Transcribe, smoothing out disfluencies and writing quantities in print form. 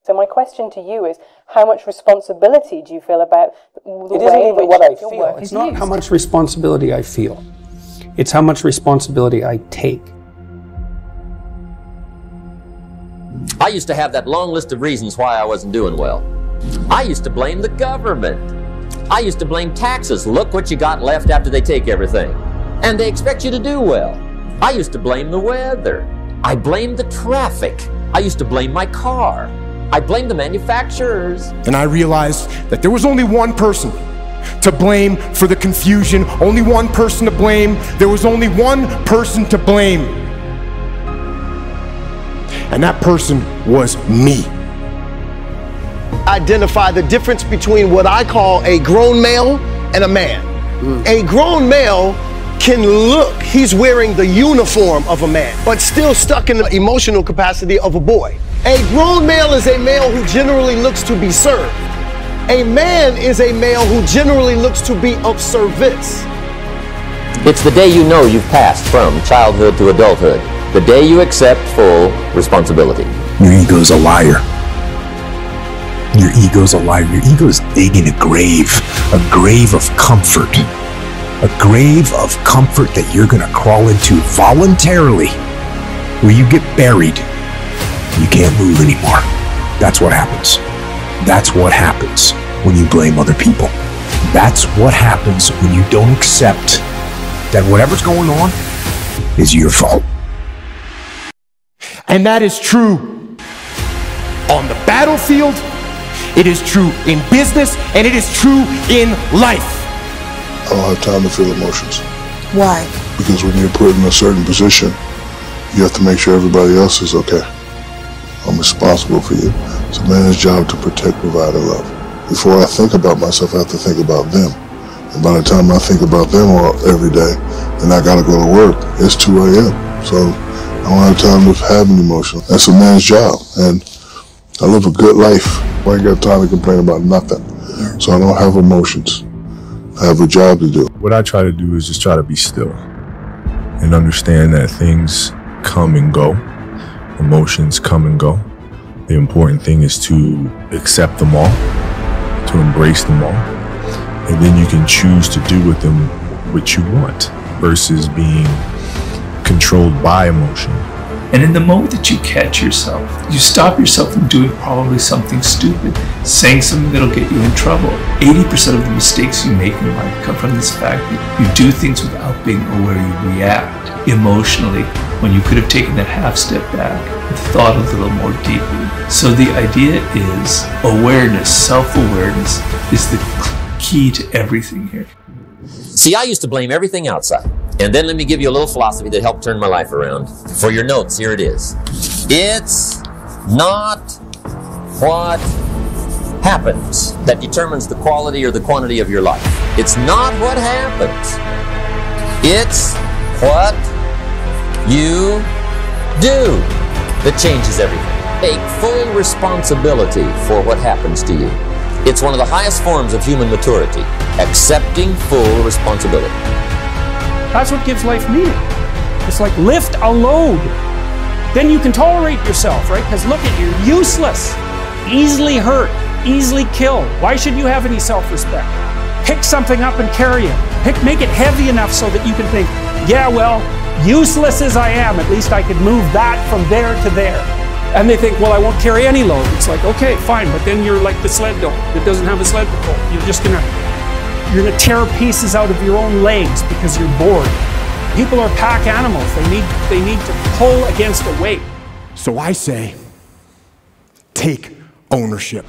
So my question to you is, how much responsibility do you feel about the way It isn't in even which what I your feel. work It's is not used? how much responsibility I feel. It's how much responsibility I take. I used to have that long list of reasons why I wasn't doing well. I used to blame the government. I used to blame taxes. Look what you got left after they take everything. And they expect you to do well. I used to blame the weather. I blamed the traffic. I used to blame my car. I blamed the manufacturers. And I realized that there was only one person to blame for the confusion, only one person to blame. There was only one person to blame. And that person was me. Identify the difference between what I call a grown male and a man. A grown male can look, he's wearing the uniform of a man, but still stuck in the emotional capacity of a boy. A grown male is a male who generally looks to be served. A man is a male who generally looks to be of service. It's the day you know you've passed from childhood to adulthood. The day you accept full responsibility. Your ego's a liar. Your ego's a liar. Your ego's digging a grave of comfort. A grave of comfort that you're gonna crawl into voluntarily, where you get buried. You can't move anymore. That's what happens. That's what happens when you blame other people. That's what happens when you don't accept that whatever's going on is your fault. And that is true on the battlefield, it is true in business, and it is true in life. I don't have time to feel emotions. Why? Because when you're put in a certain position, you have to make sure everybody else is okay. I'm responsible for you. It's a man's job to protect, provide, and love. Before I think about myself, I have to think about them. And by the time I think about them every day, then I gotta go to work. It's 2 a.m. So I don't have time to have an emotion. That's a man's job. And I live a good life. I ain't got time to complain about nothing. So I don't have emotions. I have a job to do. What I try to do is just try to be still and understand that things come and go. Emotions come and go. The important thing is to accept them all, to embrace them all, and then you can choose to do with them what you want versus being controlled by emotion. And in the moment that you catch yourself, you stop yourself from doing probably something stupid, saying something that'll get you in trouble. 80% of the mistakes you make in life come from this fact that you do things without being aware. You react emotionally when you could have taken that half step back and thought a little more deeply. So the idea is awareness, self-awareness is the key to everything here. See, I used to blame everything outside. And then let me give you a little philosophy that helped turn my life around. For your notes, here it is. It's not what happens that determines the quality or the quantity of your life. It's not what happens. It's what you do that changes everything. Take full responsibility for what happens to you. It's one of the highest forms of human maturity, accepting full responsibility. That's what gives life meaning. It's like lift a load. Then you can tolerate yourself, right? Because look at you, you're useless, easily hurt, easily killed. Why should you have any self-respect? Pick something up and carry it. Make it heavy enough so that you can think, yeah, well, useless as I am, at least I could move that from there to there. And they think, well, I won't carry any load. It's like, okay, fine, but then you're like the sled dog that doesn't have a sled to pull. You're gonna tear pieces out of your own legs because you're bored. People are pack animals. They need to pull against a weight. So I say, take ownership.